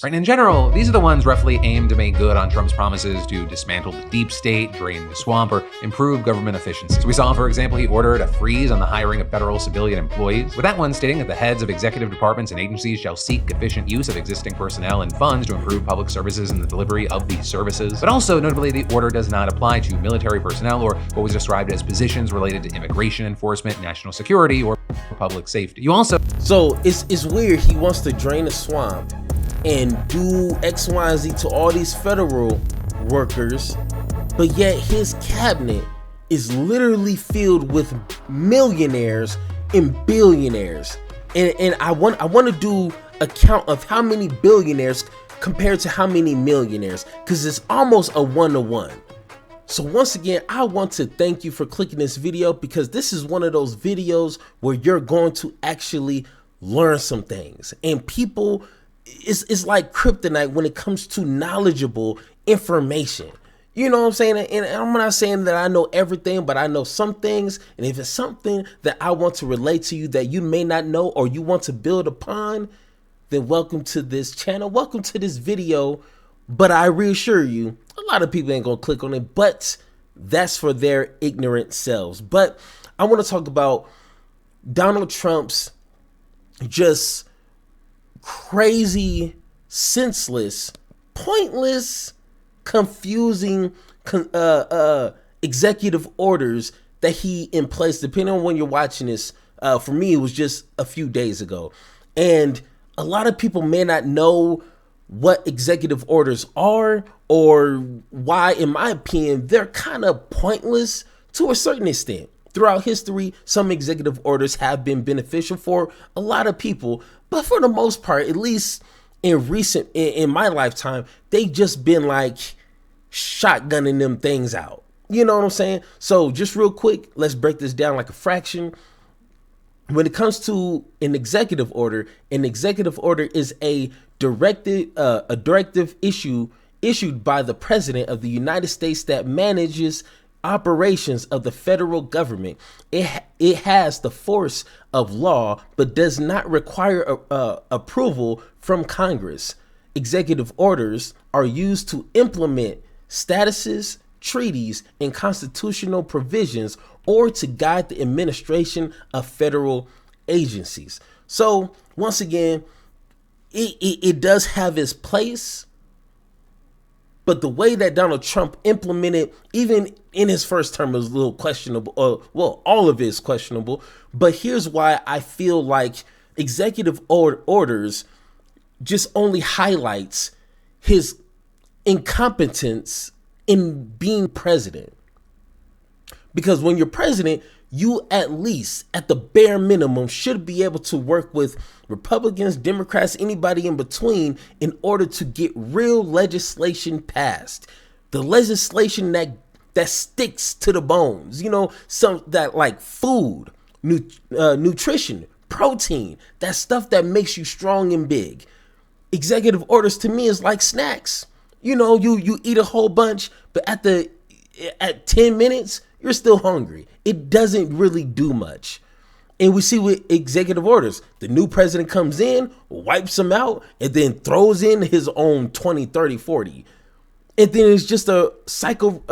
Right, and in general, these are the ones roughly aimed to make good on Trump's promises to dismantle the deep state, drain the swamp, or improve government efficiency. So we saw, for example, he ordered a freeze on the hiring of federal civilian employees, with that one stating that the heads of executive departments and agencies shall seek efficient use of existing personnel and funds to improve public services and the delivery of these services. But also, notably, the order does not apply to military personnel or what was described as positions related to immigration enforcement, national security, or public safety. So it's weird. He wants to drain the swamp and do X, Y, and Z to all these federal workers, but yet his cabinet is literally filled with millionaires and billionaires. And I want to do a count of how many billionaires compared to how many millionaires, because it's almost a 1-to-1. So once again, I want to thank you for clicking this video, because this is one of those videos where you're going to actually learn some things. And people, it's like kryptonite when it comes to knowledgeable information. You know what I'm saying? And I'm not saying that I know everything, but I know some things. And if it's something that I want to relate to you that you may not know or you want to build upon, then welcome to this channel. Welcome to this video. But I reassure you, a lot of people ain't gonna click on it, but that's for their ignorant selves. But I want to talk about Donald Trump's just crazy, senseless, pointless, confusing executive orders that he in place, depending on when you're watching this. For me, it was just a few days ago. And a lot of people may not know what executive orders are, or why, in my opinion, they're kind of pointless to a certain extent. Throughout history, some executive orders have been beneficial for a lot of people, but for the most part, at least in my lifetime, they just been like shotgunning them things out. You know what I'm saying? So just real quick, let's break this down like a fraction. When it comes to an executive order is a directive issued by the president of the United States that manages operations of the federal government. It has the force of law, but does not require approval from Congress. Executive orders are used to implement statuses, treaties, and constitutional provisions, or to guide the administration of federal agencies. So once again, it does have its place. But the way that Donald Trump implemented, even in his first term, is a little questionable. Well, all of it is questionable. But here's why I feel like executive orders just only highlights his incompetence in being president. Because when you're president, you at least, at the bare minimum, should be able to work with Republicans, Democrats, anybody in between, in order to get real legislation passed. The legislation that sticks to the bones, you know, some that like food, nutrition, protein, that stuff that makes you strong and big. Executive orders to me is like snacks. You know, you eat a whole bunch, but at 10 minutes, you're still hungry. It doesn't really do much. And we see with executive orders, the new president comes in, wipes them out, and then throws in his own 20, 30, 40. And then it's just a cycle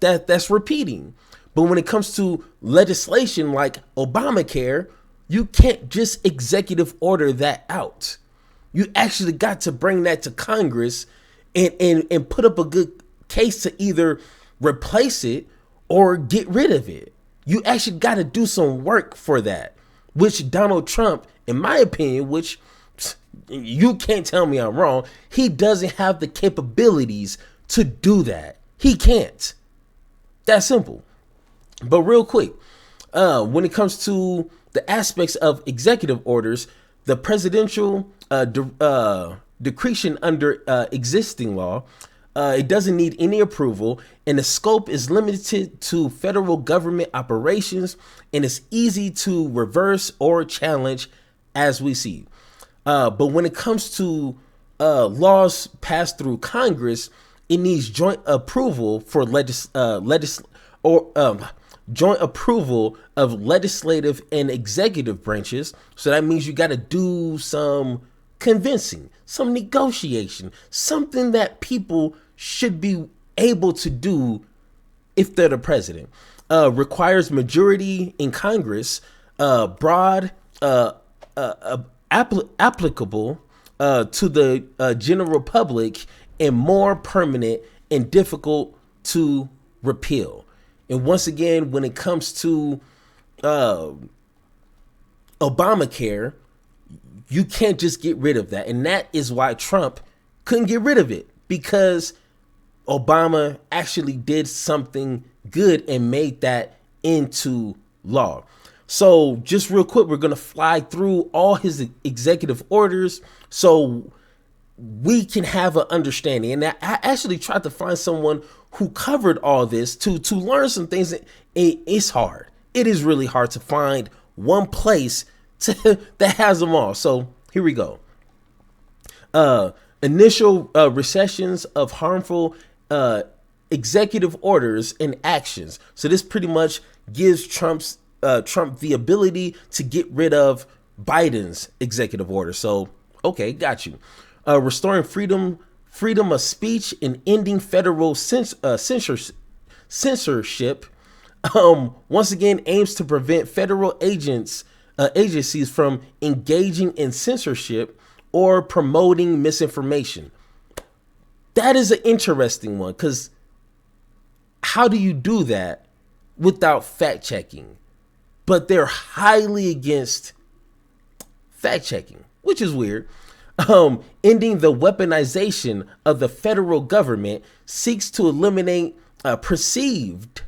that's repeating. But when it comes to legislation like Obamacare, you can't just executive order that out. You actually got to bring that to Congress and put up a good case to either replace it or get rid of it. You actually got to do some work for that, which Donald Trump, in my opinion, which you can't tell me I'm wrong, he doesn't have the capabilities to do that. He can't. That's simple. But real quick, when it comes to the aspects of executive orders, the presidential decretion under existing law, it doesn't need any approval, and the scope is limited to federal government operations, and it's easy to reverse or challenge, as we see. But when it comes to laws passed through Congress, it needs joint approval for joint approval of legislative and executive branches. So that means you got to do some convincing, some negotiation, something that people should be able to do if they're the president. Requires majority in Congress, broad, applicable to the general public, and more permanent and difficult to repeal. And once again, when it comes to Obamacare, you can't just get rid of that. And that is why Trump couldn't get rid of it, because Obama actually did something good and made that into law. So just real quick, we're going to fly through all his executive orders so we can have an understanding. And I actually tried to find someone who covered all this to learn some things. It's hard. It is really hard to find one place that has them all. So here we go. Initial recessions of harmful executive orders and actions. So this pretty much gives Trump the ability to get rid of Biden's executive order. So, okay, got you. Restoring freedom of speech and ending federal censorship. Once again, aims to prevent federal agencies from engaging in censorship or promoting misinformation. That is an interesting one, because how do you do that without fact checking? But they're highly against fact checking, which is weird. Ending the weaponization of the federal government seeks to eliminate perceived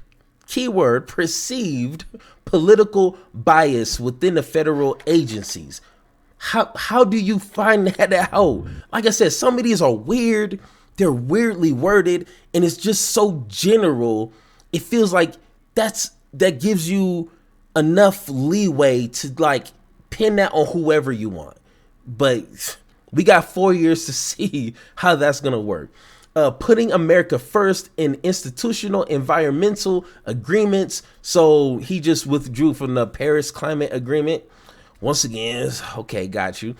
political bias within the federal agencies. How do you find that out? Like I said, some of these are weird. They're weirdly worded, and it's just so general. It feels like that gives you enough leeway to like pin that on whoever you want. But we got 4 years to see how that's going to work. Putting America first in institutional environmental agreements. So he just withdrew from the Paris Climate Agreement. Once again, okay, got you.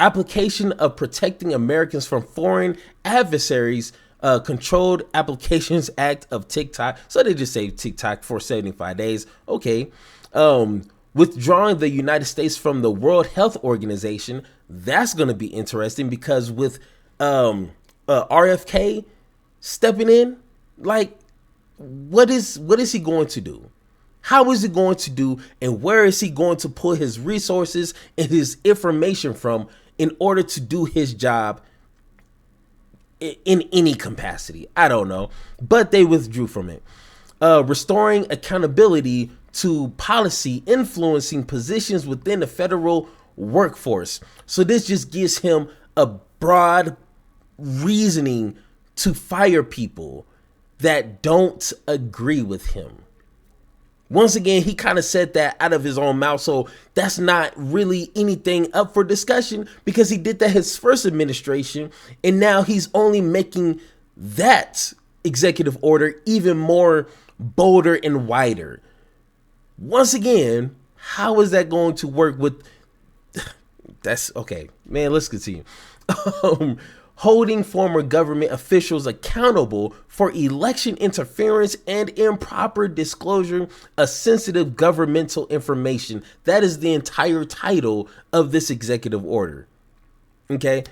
Application of protecting Americans from foreign adversaries, Controlled Applications Act of TikTok. So they just say TikTok for 75 days. Okay. Withdrawing the United States from the World Health Organization. That's going to be interesting, because with RFK stepping in, like, what is he going to do? How is he going to do, and where is he going to pull his resources and his information from in order to do his job in any capacity? I don't know, but they withdrew from it. Restoring accountability to policy influencing positions within the federal workforce. So this just gives him a broad reasoning to fire people that don't agree with him. Once again, he kind of said that out of his own mouth, so that's not really anything up for discussion, because he did that his first administration, and now he's only making that executive order even more bolder and wider. Once again, how is that going to work with... That's okay, man, let's continue. Holding former government officials accountable for election interference and improper disclosure of sensitive governmental information. That is the entire title of this executive order. Okay.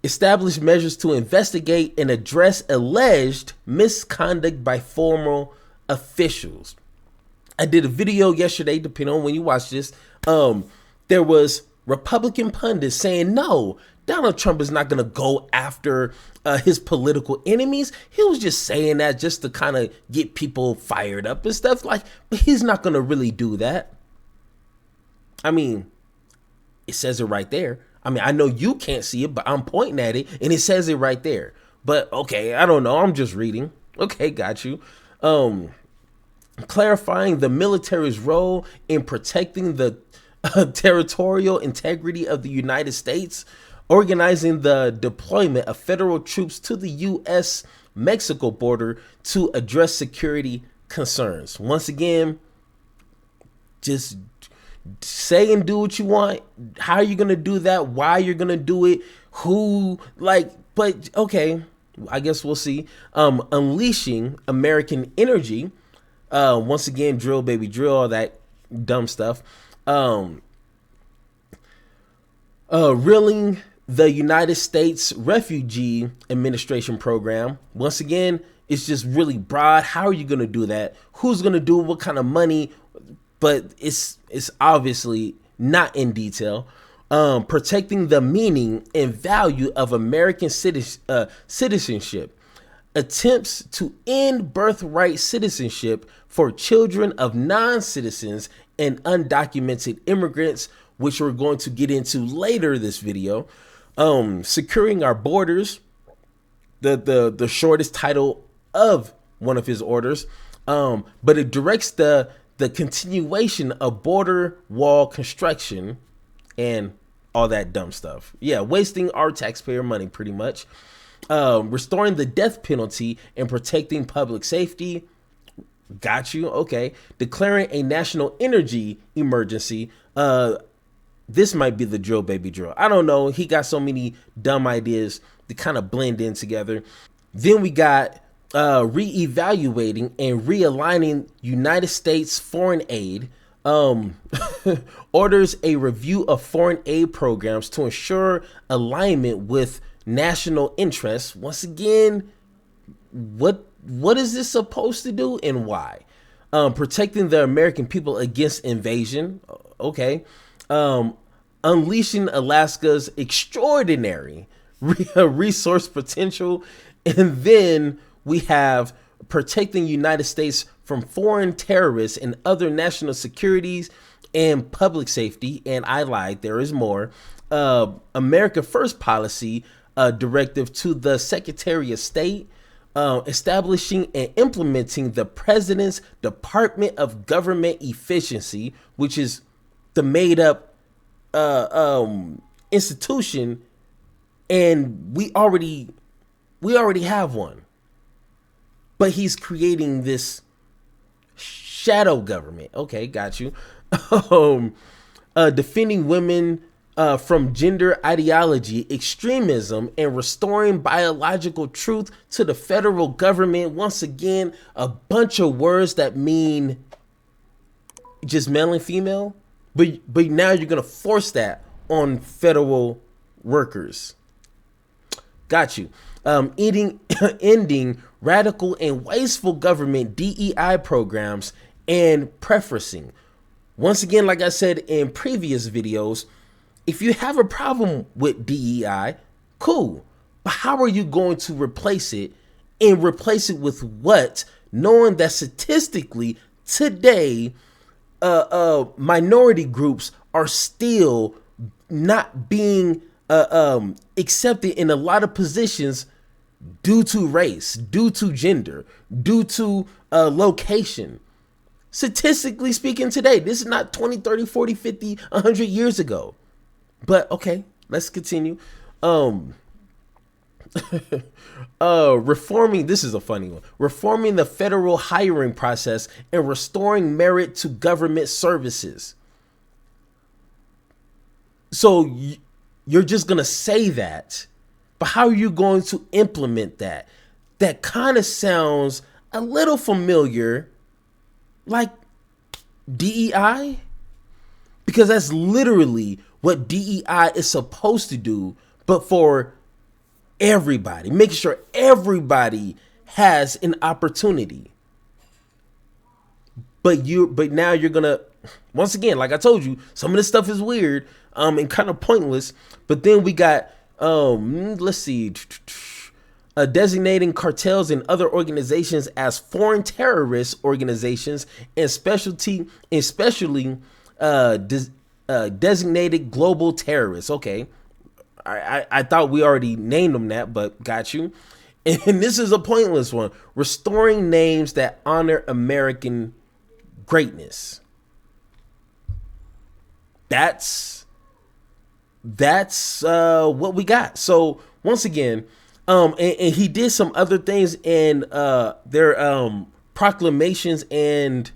Establish measures to investigate and address alleged misconduct by former officials. I did a video yesterday, depending on when you watch this. There was Republican pundits saying, no, Donald Trump is not going to go after his political enemies. He was just saying that just to kind of get people fired up and stuff. Like, but he's not going to really do that. I mean, it says it right there. I mean, I know you can't see it, but I'm pointing at it and it says it right there. But okay, I don't know. I'm just reading. Okay, got you. Clarifying the military's role in protecting the territorial integrity of the United States. Organizing the deployment of federal troops to the U.S.-Mexico border to address security concerns. Once again, just Say and do what you want. How are you gonna do that? Why you're gonna do it? Who like? But okay, I guess we'll see. Unleashing American energy. Once again, drill baby drill, all that dumb stuff. Reeling the United States Refugee Administration Program. Once again, it's just really broad. How are you going to do that? Who's going to do it? What kind of money? But it's obviously not in detail. Protecting the meaning and value of American citizenship. Attempts to end birthright citizenship for children of non-citizens and undocumented immigrants, which we're going to get into later this video. Securing our borders, the shortest title of one of his orders, but it directs the continuation of border wall construction and all that dumb stuff. Yeah, wasting our taxpayer money pretty much. Restoring the death penalty and protecting public safety. Got you. Okay. Declaring a national energy emergency. This might be the drill baby drill. I don't know. He got so many dumb ideas to kind of blend in together. Then we got reevaluating and realigning United States foreign aid. Orders a review of foreign aid programs to ensure alignment with national interests. Once again, what is this supposed to do and why? Protecting the American people against invasion. Okay. Unleashing Alaska's extraordinary resource potential. And then we have protecting United States from foreign terrorists and other national securities and public safety. And I lied, there is more. America First policy directive to the Secretary of State, establishing and implementing the President's Department of Government Efficiency, which is the made up institution, and we already have one, but he's creating this shadow government. Okay, got you. Defending women from gender ideology, extremism, and restoring biological truth to the federal government. Once again, a bunch of words that mean just male and female, but now you're gonna force that on federal workers. Got you. Ending radical and wasteful government DEI programs and preferencing. Once again, like I said in previous videos, if you have a problem with DEI, cool. But how are you going to replace it, and replace it with what? Knowing that statistically today, minority groups are still not being accepted in a lot of positions due to race, due to gender, due to location. Statistically speaking today, this is not 20, 30, 40, 50, 100 years ago. But okay, let's continue. Reforming, this is a funny one. Reforming the federal hiring process and restoring merit to government services. So you're just going to say that, but how are you going to implement that? That kind of sounds a little familiar, like DEI, because that's literally what DEI is supposed to do, but for everybody, making sure everybody has an opportunity. But now you're gonna, once again, like I told you, some of this stuff is weird and kind of pointless. But then we got let's see, designating cartels and other organizations as foreign terrorist organizations, and especially designated global terrorists. Okay, I thought we already named them that, but got you. And this is a pointless one. Restoring names that honor American greatness. That's what we got. So once again, and he did some other things in their proclamations, and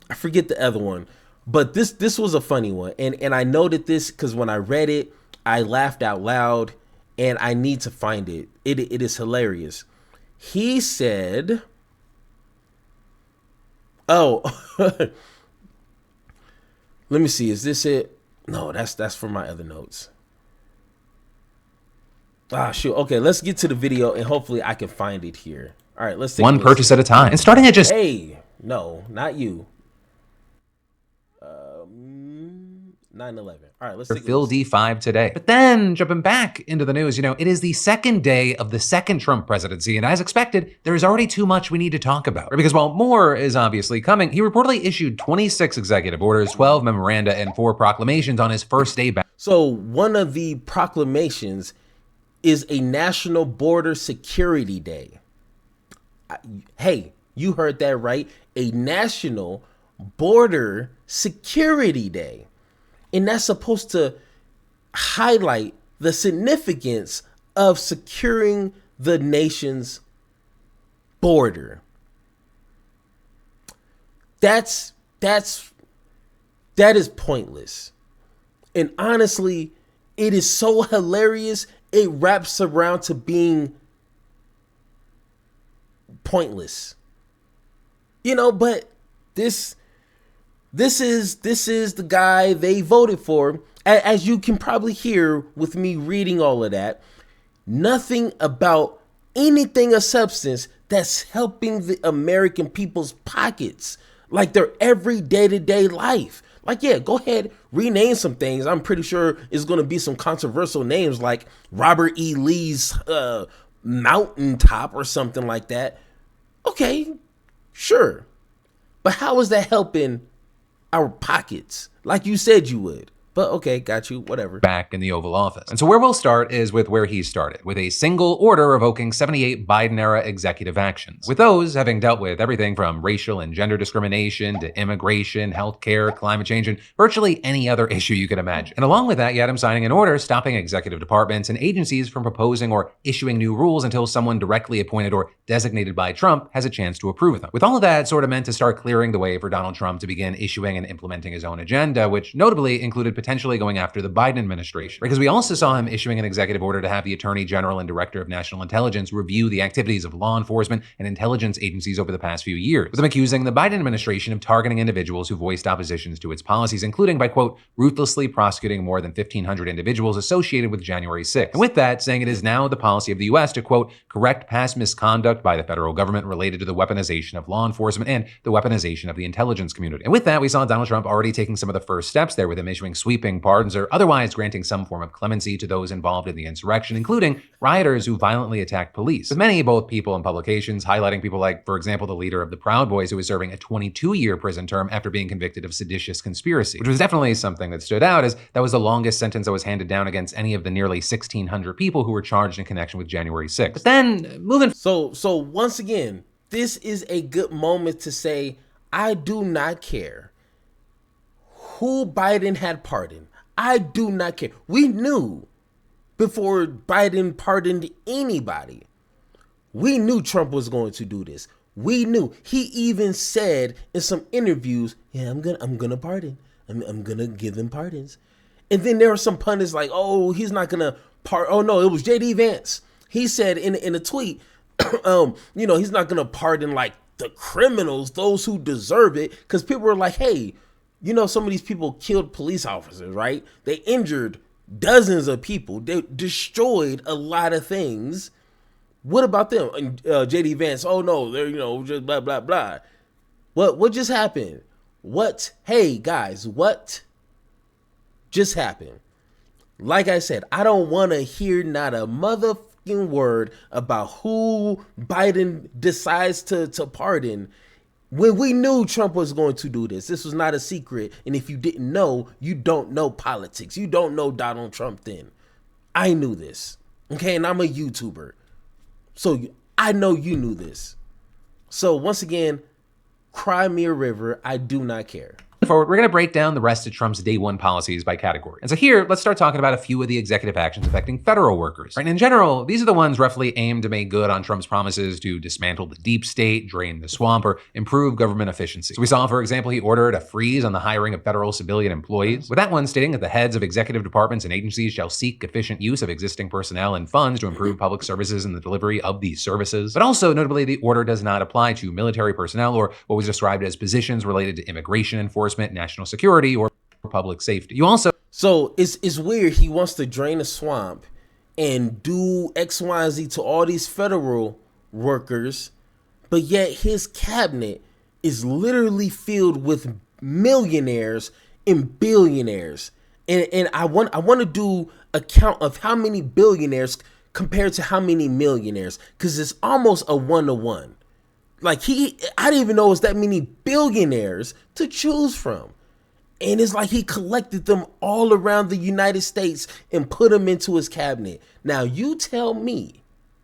I forget the other one, But this was a funny one, and I noted this because when I read it, I laughed out loud, and I need to find it. It is hilarious. He said, "Oh, let me see. Is this it? No, that's for my other notes. Ah, shoot. Okay, let's get to the video, and hopefully I can find it here. All right, let's take one purchase at a time. And starting at just Hey, no, not you. 9/11. All right, let's take Phil D5 today. But then jumping back into the news, it is the second day of the second Trump presidency, and as expected, there is already too much we need to talk about. Because while more is obviously coming, he reportedly issued 26 executive orders, 12 memoranda, and 4 proclamations on his first day back. So one of the proclamations is a National Border Security Day. Hey, you heard that right. A National Border Security Day. And that's supposed to highlight the significance of securing the nation's border. That is pointless. And honestly, it is so hilarious, it wraps around to being pointless. But this is the guy they voted for. As you can probably hear with me reading all of that, nothing about anything of substance that's helping the American people's pockets, like their every day-to-day life. Like, yeah, go ahead, rename some things. I'm pretty sure it's going to be some controversial names like Robert E. Lee's Mountaintop or something like that. Okay, sure. But how is that helping our pockets like you said you would? But okay, got you, whatever. Back in the Oval Office. And so where we'll start is with where he started, with a single order revoking 78 Biden-era executive actions. With those having dealt with everything from racial and gender discrimination to immigration, healthcare, climate change, and virtually any other issue you could imagine. And along with that, you had him signing an order stopping executive departments and agencies from proposing or issuing new rules until someone directly appointed or designated by Trump has a chance to approve them. With all of that sort of meant to start clearing the way for Donald Trump to begin issuing and implementing his own agenda, which notably included potentially going after the Biden administration. Because we also saw him issuing an executive order to have the Attorney General and Director of National Intelligence review the activities of law enforcement and intelligence agencies over the past few years, with him accusing the Biden administration of targeting individuals who voiced oppositions to its policies, including by, quote, ruthlessly prosecuting more than 1,500 individuals associated with January 6th. And with that, saying it is now the policy of the U.S. to, quote, correct past misconduct by the federal government related to the weaponization of law enforcement and the weaponization of the intelligence community. And with that, we saw Donald Trump already taking some of the first steps there, with him issuing sweeping pardons or otherwise granting some form of clemency to those involved in the insurrection, including rioters who violently attacked police. With many, both people and publications, highlighting people like, for example, the leader of the Proud Boys, who was serving a 22-year prison term after being convicted of seditious conspiracy, which was definitely something that stood out, as that was the longest sentence that was handed down against any of the nearly 1,600 people who were charged in connection with January 6th. But then, moving... So once again, this is a good moment to say, I do not care who Biden had pardoned. I do not care. We knew before Biden pardoned anybody, we knew Trump was going to do this. We knew. He even said in some interviews, yeah, I'm gonna pardon. I'm gonna give them pardons. And then there were some pundits like, oh, he's not gonna pardon. Oh no, it was JD Vance. He said in a tweet, he's not gonna pardon like the criminals, those who deserve it, because people were like, hey, some of these people killed police officers, right? They injured dozens of people. They destroyed a lot of things. What about them? And JD Vance, oh no, they're, just blah, blah, blah. What just happened? Hey guys, what just happened? Like I said, I don't want to hear not a motherfucking word about who Biden decides to pardon. When we knew Trump was going to do this, this was not a secret. And if you didn't know, you don't know politics. You don't know Donald Trump then. I knew this. Okay, and I'm a YouTuber. So I know you knew this. So once again, cry me a river. I do not care. forward, we're going to break down the rest of Trump's day one policies by category. And so here, let's start talking about a few of the executive actions affecting federal workers. Right? And in general, these are the ones roughly aimed to make good on Trump's promises to dismantle the deep state, drain the swamp, or improve government efficiency. So we saw, for example, he ordered a freeze on the hiring of federal civilian employees, with that one stating that the heads of executive departments and agencies shall seek efficient use of existing personnel and funds to improve public services and the delivery of these services. But also, notably, the order does not apply to military personnel or what was described as positions related to immigration enforcement, national security, or public safety. So it's weird. He wants to drain a swamp and do X, Y, and Z to all these federal workers, but yet his cabinet is literally filled with millionaires and billionaires. And I want to do a count of how many billionaires compared to how many millionaires, because it's almost a 1-to-1. Like I didn't even know it was that many billionaires to choose from. And it's like he collected them all around the United States and put them into his cabinet. Now you tell me,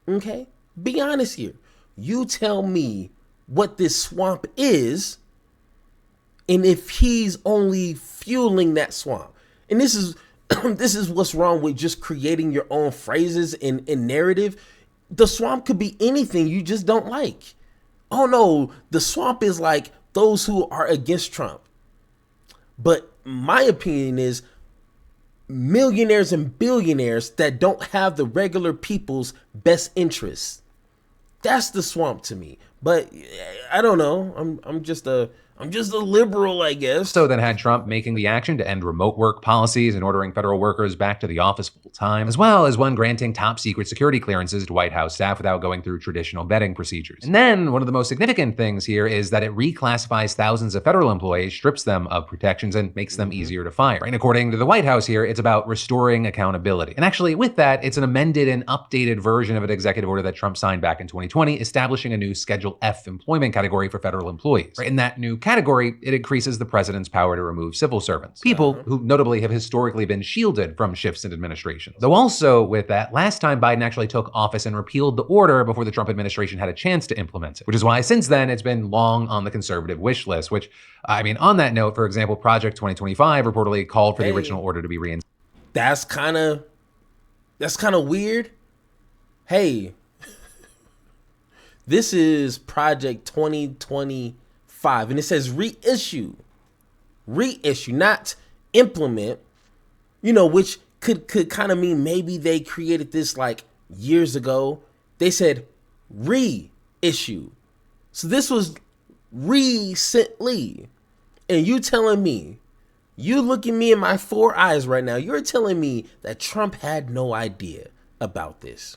okay, be honest here. You tell me what this swamp is and if he's only fueling that swamp. And this is this is what's wrong with just creating your own phrases and narrative. The swamp could be anything you just don't like. Oh no, the swamp is like those who are against Trump. But my opinion is millionaires and billionaires that don't have the regular people's best interests. That's the swamp to me. But I don't know. I'm just a liberal, I guess. So then had Trump making the action to end remote work policies and ordering federal workers back to the office full time, as well as one granting top secret security clearances to White House staff without going through traditional vetting procedures. And then one of the most significant things here is that it reclassifies thousands of federal employees, strips them of protections, and makes them easier to fire. And according to the White House here, it's about restoring accountability. And actually with that, it's an amended and updated version of an executive order that Trump signed back in 2020, establishing a new Schedule F employment category for federal employees. In that new category, it increases the president's power to remove civil servants, people who notably have historically been shielded from shifts in administration. Though also with that, last time Biden actually took office and repealed the order before the Trump administration had a chance to implement it, which is why since then it's been long on the conservative wish list, which, I mean, on that note, for example, Project 2025 reportedly called for the original order to be reinstated. That's kind of weird. Hey, this is Project 2025. And it says reissue, not implement, which could kind of mean maybe they created this like years ago. They said reissue. So this was recently. And you telling me, you looking me in my 4 eyes right now, you're telling me that Trump had no idea about this.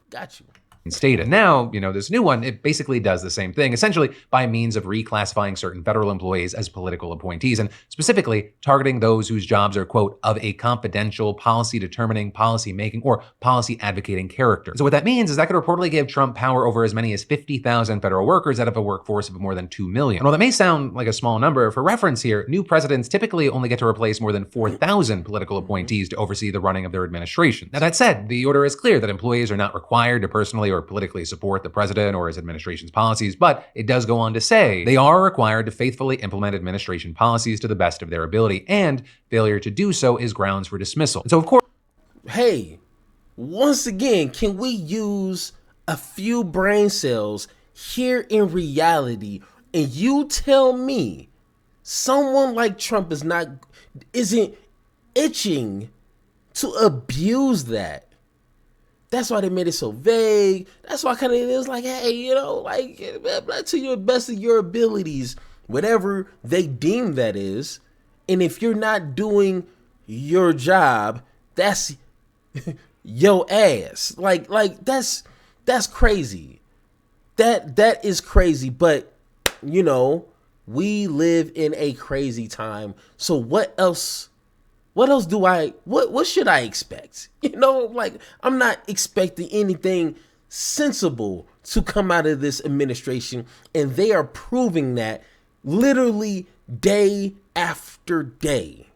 Got you. Stated. Now, this new one, it basically does the same thing, essentially by means of reclassifying certain federal employees as political appointees, and specifically targeting those whose jobs are, quote, of a confidential, policy determining, policy making, or policy advocating character. So what that means is that could reportedly give Trump power over as many as 50,000 federal workers out of a workforce of more than 2 million. And while that may sound like a small number, for reference here, new presidents typically only get to replace more than 4,000 political appointees to oversee the running of their administration. Now that said, the order is clear that employees are not required to personally or politically support the president or his administration's policies, but it does go on to say they are required to faithfully implement administration policies to the best of their ability, and failure to do so is grounds for dismissal. And so of course, hey, once again, can we use a few brain cells here in reality, and you tell me someone like Trump isn't itching to abuse that? That's why they made it so vague. That's why kind of it is like, hey, to your best of your abilities, whatever they deem that is. And if you're not doing your job, that's your ass. Like that's crazy. That is crazy. But we live in a crazy time. So what else what should I expect? I'm not expecting anything sensible to come out of this administration, and they are proving that literally day after day.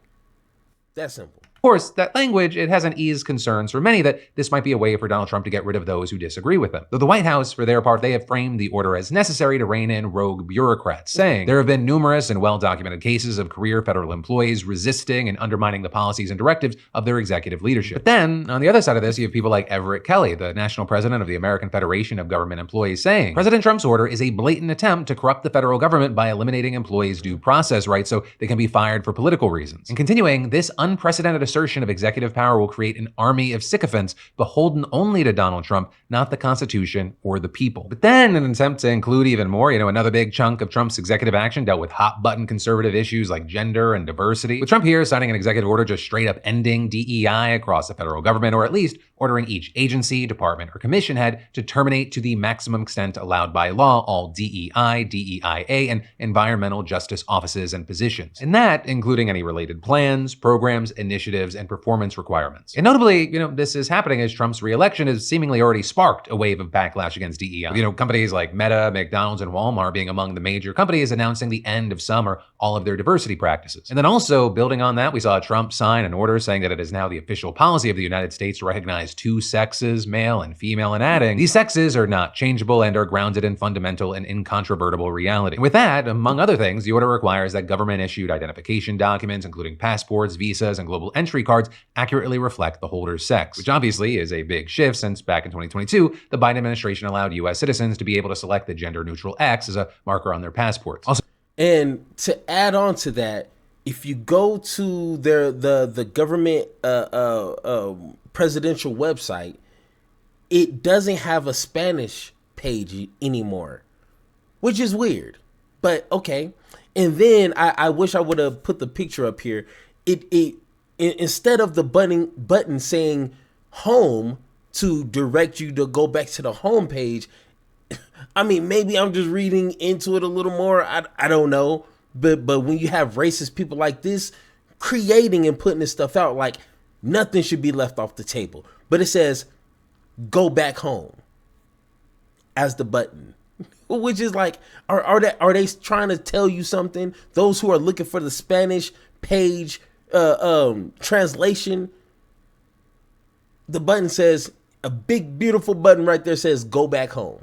That's simple. course, that language, it hasn't eased concerns for many that this might be a way for Donald Trump to get rid of those who disagree with him. Though the White House, for their part, they have framed the order as necessary to rein in rogue bureaucrats, saying there have been numerous and well-documented cases of career federal employees resisting and undermining the policies and directives of their executive leadership. But then, on the other side of this, you have people like Everett Kelly, the national president of the American Federation of Government Employees, saying President Trump's order is a blatant attempt to corrupt the federal government by eliminating employees' due process rights so they can be fired for political reasons. And continuing, this unprecedented assertion of executive power will create an army of sycophants beholden only to Donald Trump, not the Constitution or the people. But then, in an attempt to include even more, another big chunk of Trump's executive action dealt with hot-button conservative issues like gender and diversity, with Trump here signing an executive order just straight up ending DEI across the federal government, or at least ordering each agency, department, or commission head to terminate to the maximum extent allowed by law all DEI, DEIA, and environmental justice offices and positions. And that, including any related plans, programs, initiatives, and performance requirements. And notably, this is happening as Trump's reelection has seemingly already sparked a wave of backlash against DEI. Companies like Meta, McDonald's, and Walmart being among the major companies announcing the end of some or all of their diversity practices. And then also, building on that, we saw Trump sign an order saying that it is now the official policy of the United States to recognize two sexes, male and female, and adding, these sexes are not changeable and are grounded in fundamental and incontrovertible reality. And with that, among other things, the order requires that government-issued identification documents, including passports, visas, and global entry cards, accurately reflect the holder's sex, which obviously is a big shift since back in 2022, the Biden administration allowed U.S. citizens to be able to select the gender-neutral X as a marker on their passports. Also, and to add on to that, if you go to the government presidential website, it doesn't have a Spanish page anymore, which is weird, but okay. And then I wish I would have put the picture up here. It instead of the button saying home to direct you to go back to the home page, I mean, maybe I'm just reading into it a little more. I don't know. But when you have racist people like this creating and putting this stuff out, like, nothing should be left off the table. But it says, go back home as the button, which is like, are they trying to tell you something? Those who are looking for the Spanish page translation, the button says, a big, beautiful button right there says, go back home.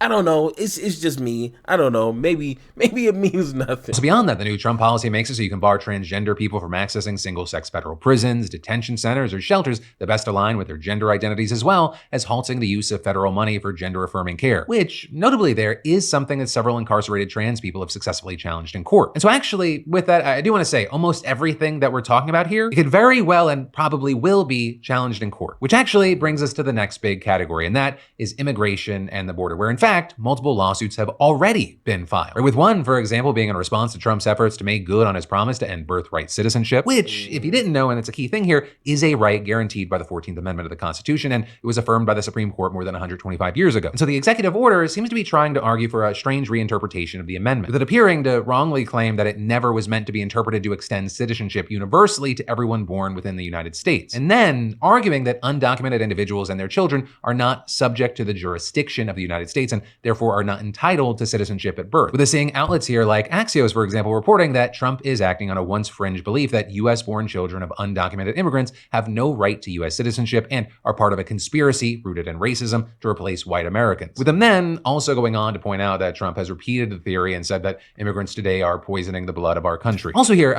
I don't know. It's just me. I don't know. Maybe it means nothing. So beyond that, the new Trump policy makes it so you can bar transgender people from accessing single-sex federal prisons, detention centers, or shelters that best align with their gender identities, as well as halting the use of federal money for gender-affirming care, which, notably there, is something that several incarcerated trans people have successfully challenged in court. And so actually, with that, I do want to say almost everything that we're talking about here, it could very well and probably will be challenged in court, which actually brings us to the next big category, and that is immigration and the border, where in fact, multiple lawsuits have already been filed. With one, for example, being in response to Trump's efforts to make good on his promise to end birthright citizenship, which, if you didn't know, and it's a key thing here, is a right guaranteed by the 14th Amendment of the Constitution, and it was affirmed by the Supreme Court more than 125 years ago. And so the executive order seems to be trying to argue for a strange reinterpretation of the amendment, with it appearing to wrongly claim that it never was meant to be interpreted to extend citizenship universally to everyone born within the United States, and then arguing that undocumented individuals and their children are not subject to the jurisdiction of the United States and therefore are not entitled to citizenship at birth. With us seeing outlets here like Axios, for example, reporting that Trump is acting on a once fringe belief that US-born children of undocumented immigrants have no right to US citizenship and are part of a conspiracy rooted in racism to replace white Americans. With them then also going on to point out that Trump has repeated the theory and said that immigrants today are poisoning the blood of our country. Also here,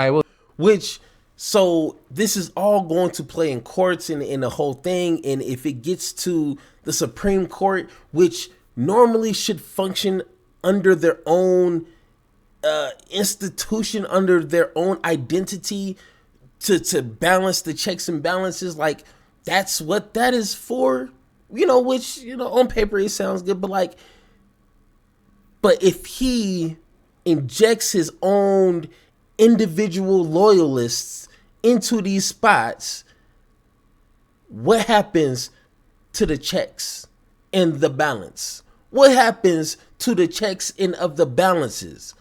So this is all going to play in courts and in the whole thing. And if it gets to the Supreme Court, which normally should function under their own institution, under their own identity, to balance the checks and balances, like, that's what that is for, which, on paper it sounds good, but if he injects his own individual loyalists into these spots, what happens to the checks and the balance? What happens to the checks and of the balances?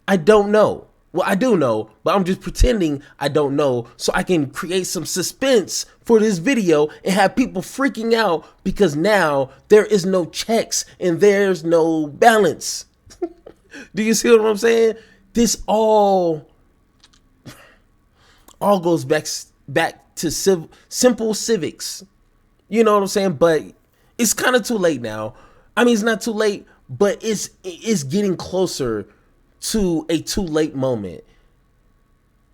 I don't know. Well, I do know, but I'm just pretending I don't know so I can create some suspense for this video and have people freaking out because now there is no checks and there's no balance. Do you see what I'm saying? This all goes back to simple civics. You know what I'm saying? But it's kind of too late now. I mean, it's not too late, but it's getting closer to a too late moment.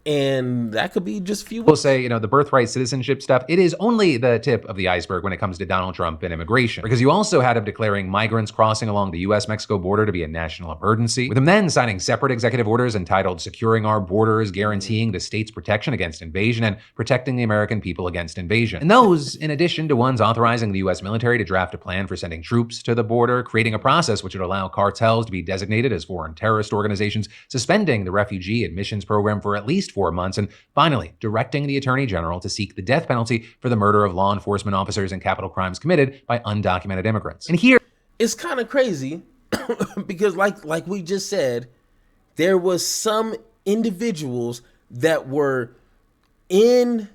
And that could be just a few We'll say, the birthright citizenship stuff, it is only the tip of the iceberg when it comes to Donald Trump and immigration. Because you also had him declaring migrants crossing along the US-Mexico border to be a national emergency, with him then signing separate executive orders entitled Securing Our Borders, Guaranteeing the State's Protection Against Invasion, and Protecting the American People Against Invasion. And those, in addition to ones authorizing the US military to draft a plan for sending troops to the border, creating a process which would allow cartels to be designated as foreign terrorist organizations, suspending the refugee admissions program for at least 4 months, and finally, directing the Attorney General to seek the death penalty for the murder of law enforcement officers and capital crimes committed by undocumented immigrants. And here, it's kind of crazy because like we just said, there was some individuals that were in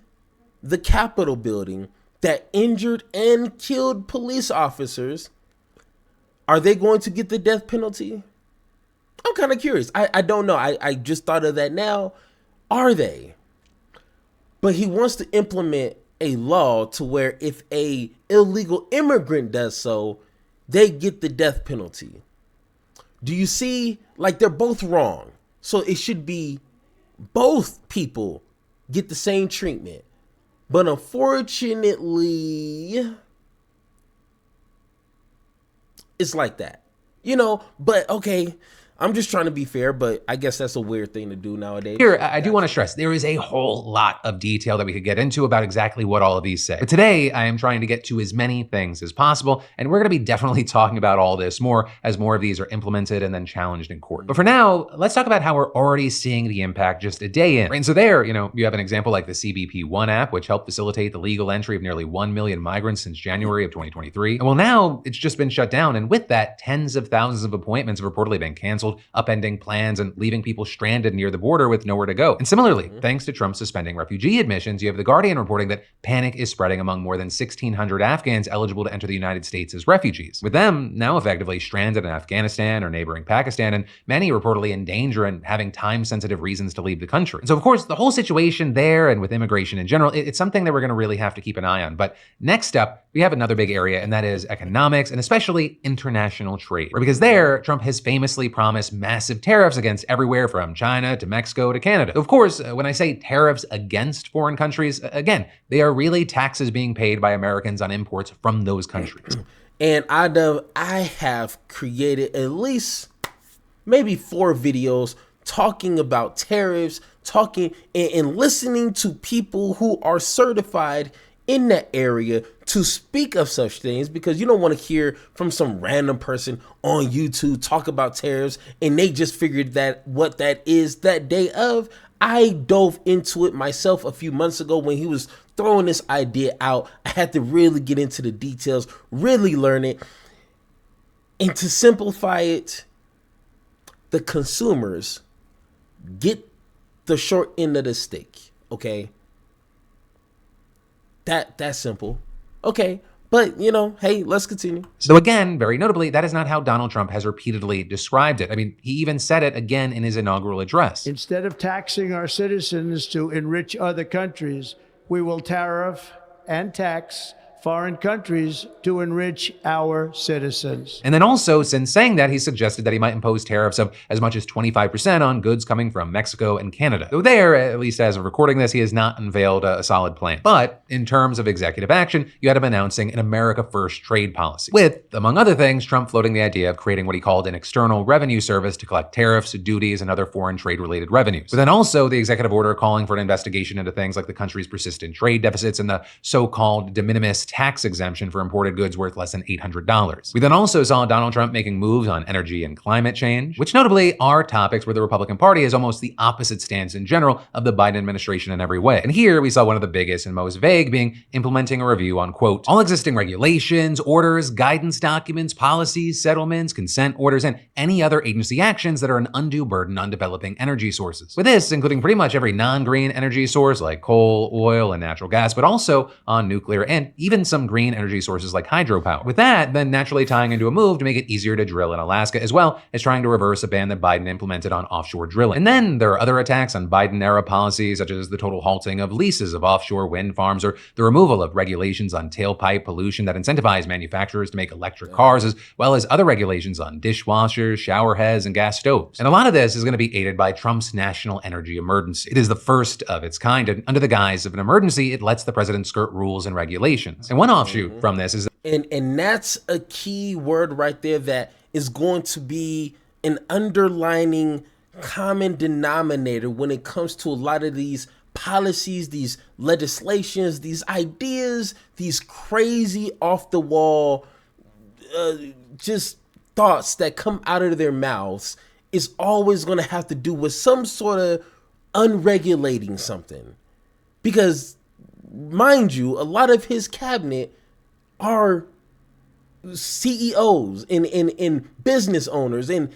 the Capitol building that injured and killed police officers. Are they going to get the death penalty? I'm kind of curious. I don't know. I just thought of that now. Are they? But he wants to implement a law to where if a illegal immigrant does so, they get the death penalty. Do you see? Like, they're both wrong. So it should be both people get the same treatment. But unfortunately, it's like that. But okay, I'm just trying to be fair, but I guess that's a weird thing to do nowadays. Here, I do want to stress, there is a whole lot of detail that we could get into about exactly what all of these say. But today, I am trying to get to as many things as possible, and we're going to be definitely talking about all this more as more of these are implemented and then challenged in court. But for now, let's talk about how we're already seeing the impact just a day in. And so there, you have an example like the CBP-1 app, which helped facilitate the legal entry of nearly 1 million migrants since January of 2023. And well, now it's just been shut down, and with that, tens of thousands of appointments have reportedly been canceled, upending plans and leaving people stranded near the border with nowhere to go. And similarly, thanks to Trump suspending refugee admissions, you have The Guardian reporting that panic is spreading among more than 1,600 Afghans eligible to enter the United States as refugees, with them now effectively stranded in Afghanistan or neighboring Pakistan, and many reportedly in danger and having time-sensitive reasons to leave the country. And so, of course, the whole situation there and with immigration in general, it's something that we're going to really have to keep an eye on. But next up, we have another big area, and that is economics, and especially international trade. Because there, Trump has famously promised massive tariffs against everywhere from China to Mexico to Canada. Of course, when I say tariffs against foreign countries, again, they are really taxes being paid by Americans on imports from those countries. And I have created at least maybe 4 videos talking about tariffs, talking and listening to people who are certified in that area to speak of such things, because you don't want to hear from some random person on YouTube talk about tariffs and they just figured that what that is that day of. I dove into it myself a few months ago when he was throwing this idea out. I had to really get into the details, really learn it. And to simplify it, the consumers get the short end of the stick, okay? That's simple. Okay, but hey, let's continue. So again, very notably, that is not how Donald Trump has repeatedly described it. I mean, he even said it again in his inaugural address. Instead of taxing our citizens to enrich other countries, we will tariff and tax foreign countries to enrich our citizens. And then also, since saying that, he suggested that he might impose tariffs of as much as 25% on goods coming from Mexico and Canada. Though there, at least as of recording this, he has not unveiled a solid plan. But in terms of executive action, you had him announcing an America First trade policy, with, among other things, Trump floating the idea of creating what he called an external revenue service to collect tariffs, duties, and other foreign trade-related revenues. But then also the executive order calling for an investigation into things like the country's persistent trade deficits and the so-called de minimis tax exemption for imported goods worth less than $800. We then also saw Donald Trump making moves on energy and climate change, which notably are topics where the Republican Party has almost the opposite stance in general of the Biden administration in every way. And here we saw one of the biggest and most vague being implementing a review on, quote, all existing regulations, orders, guidance documents, policies, settlements, consent orders, and any other agency actions that are an undue burden on developing energy sources. With this, including pretty much every non-green energy source like coal, oil, and natural gas, but also on nuclear and even and some green energy sources like hydropower. With that, then naturally tying into a move to make it easier to drill in Alaska, as well as trying to reverse a ban that Biden implemented on offshore drilling. And then there are other attacks on Biden-era policies, such as the total halting of leases of offshore wind farms, or the removal of regulations on tailpipe pollution that incentivize manufacturers to make electric cars, as well as other regulations on dishwashers, shower heads, and gas stoves. And a lot of this is going to be aided by Trump's national energy emergency. It is the first of its kind, and under the guise of an emergency, it lets the president skirt rules and regulations. And one offshoot from this is and that's a key word right there that is going to be an underlining common denominator when it comes to a lot of these policies, these legislations, these ideas, these crazy off the wall just thoughts that come out of their mouths, is always going to have to do with some sort of unregulating something. Because mind you, a lot of his cabinet are CEOs and business owners, and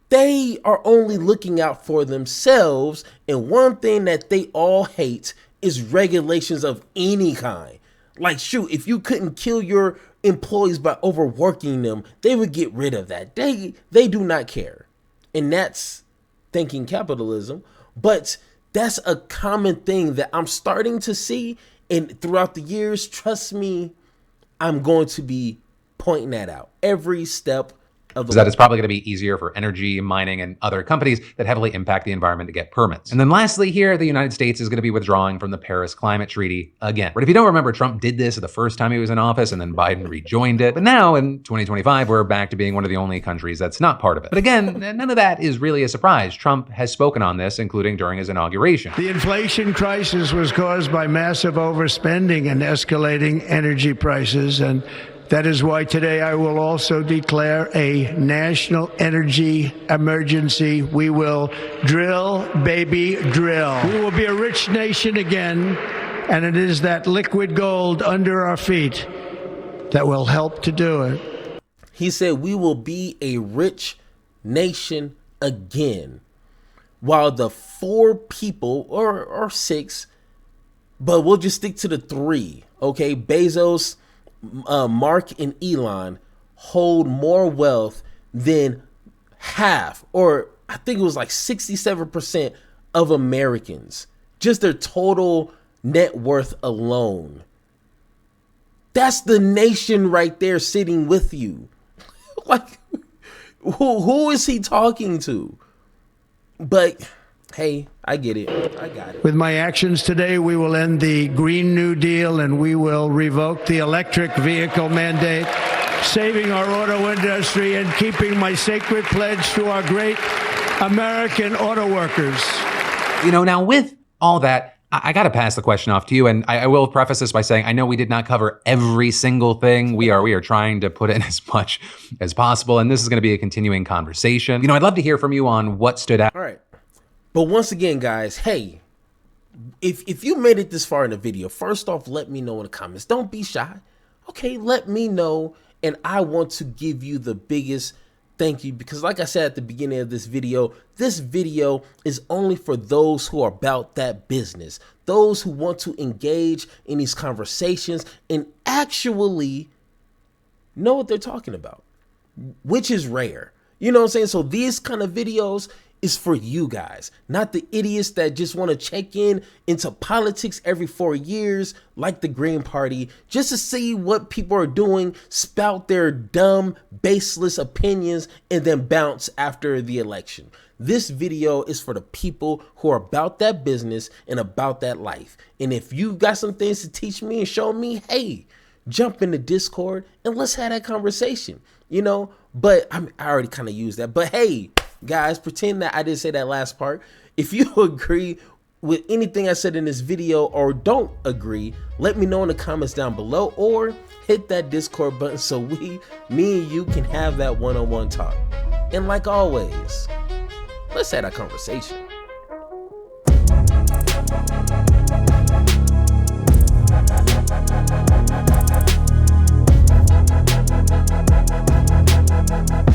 they are only looking out for themselves. And one thing that they all hate is regulations of any kind. Like, shoot, if you couldn't kill your employees by overworking them, they would get rid of that. They do not care. And that's thinking capitalism. But that's a common thing that I'm starting to see. And throughout the years, trust me, I'm going to be pointing that out every step of the way. That it's probably going to be easier for energy, mining, and other companies that heavily impact the environment to get permits. And then lastly here, the United States is going to be withdrawing from the Paris Climate Treaty again. But if you don't remember, Trump did this the first time he was in office, and then Biden rejoined it. But now in 2025, we're back to being one of the only countries that's not part of it. But again, none of that is really a surprise. Trump has spoken on this, including during his inauguration. The inflation crisis was caused by massive overspending and escalating energy prices, and that is why today I will also declare a national energy emergency. We will drill, baby, drill. We will be a rich nation again, and it is that liquid gold under our feet that will help to do it. He said we will be a rich nation again. While the four people, or six, but we'll just stick to the three, okay? Bezos, Mark, and Elon hold more wealth than half, or I think it was like 67% of Americans. Just their total net worth alone. That's the nation right there sitting with you. Like, who is he talking to? But hey, I get it. I got it. With my actions today, we will end the Green New Deal and we will revoke the electric vehicle mandate, saving our auto industry and keeping my sacred pledge to our great American auto workers. You know, now with all that, I got to pass the question off to you, and I will preface this by saying I know we did not cover every single thing. We are trying to put in as much as possible, and this is going to be a continuing conversation. You know, I'd love to hear from you on what stood out. All right. But once again, guys, hey, if you made it this far in the video, first off, let me know in the comments. Don't be shy. Okay, let me know, and I want to give you the biggest thank you, because like I said at the beginning of this video is only for those who are about that business, those who want to engage in these conversations and actually know what they're talking about, which is rare. You know what I'm saying? So these kind of videos is for you guys, not the idiots that just want to check in into politics every 4 years, like the Green Party, just to see what people are doing, spout their dumb, baseless opinions, and then bounce after the election. This video is for the people who are about that business and about that life. And if you got some things to teach me and show me, hey, jump in the Discord and let's have that conversation, you know? But I already kind of used that. But hey, guys, pretend that I didn't say that last part. If you agree with anything I said in this video or don't agree, let me know in the comments down below, or hit that Discord button so me and you can have that one-on-one talk. And like always, let's have that conversation.